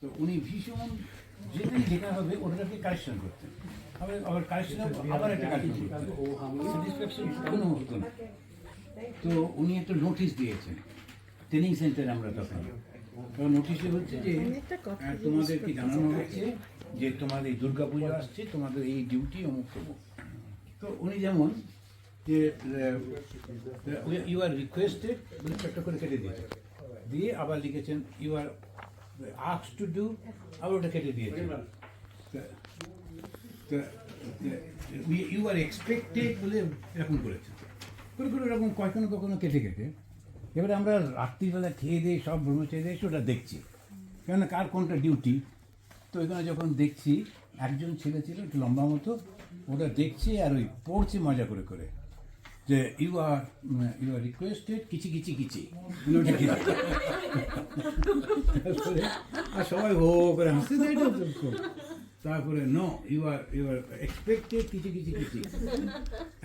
তো উনি ভীষণ যেটাই লেখা হবে ওটাকে কারেকশন করতেন, আবার কারেকশন আবার একটা কারেকশন করতেন, স্যাটিসফ্যাকশন কোনো হতো না। তো উনি একটা নোটিশ দিয়েছেন ট্রেনিং সেন্টারে, আমরা তখন নোটিশে হচ্ছে যে তোমাদেরকে জানানো হচ্ছে যে তোমাদের দুর্গা পুজো আসছে, তোমাদের এই ডিউটি অমুক তমুক। তো উনি যেমন যে ইউ আর রিকোয়েস্টেড বলে একটা করে কেটে দিয়েছেন, দিয়ে আবার লিখেছেন you are asked to do, আবার ওটা কেটে দিয়েছেন, ইউ আর এক্সপেক্টেড বলে এরকম করেছেন, করে করে এরকম কখনো কখনো কেটে কেটে। এবারে আমরা রাত্রিবেলা খেয়ে দিয়ে সব ব্রহ্মচারী এসে ওটা দেখছি, কেননা কার কোনটা ডিউটি। তো এখানে যখন দেখছি একজন ছেলে ছিল একটু লম্বা মতো, ওটা দেখছে আর ওই পড়ছে মজা করে করে যে ইউ আর রিকোয়েস্টেড কিচি কিচি কিচি, ওটা কি তারপরে আর সবাই হো করে হাসতে দেয় না। তারপরে নো ইউ আর এক্সপেক্টেড কিচি কিচি কিচি।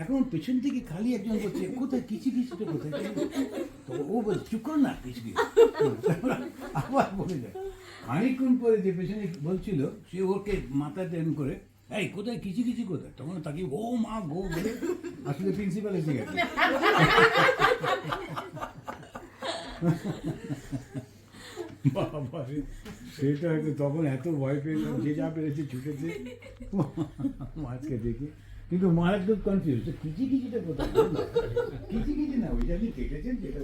এখন পেছন থেকে খালি একজন বলছে কোথায় কিচি কিচিটা কোথায়, তো ও বলছে চুপ কর না কিচি কিচি, আবার বলে যায়। অনেকক্ষণ পরে যে পেছনে বলছিল সে ওকে মাথায় টেন করে এই কোথায় কিচি কিচি কোথায়, তখন তাকে ও মা গো বলে আসলে প্রিন্সিপাল এসে গেছে। বাবা সেটা হয়তো তখন এত ভয় পেয়েছে, যে যা পেরেছে ছুটেছে মাছকে দেখে, কিন্তু মা একদম কনফিউজ কিচি কিচিটা কোথায়, কিচি কিচি না ওই জানি কেটেছেন যেটা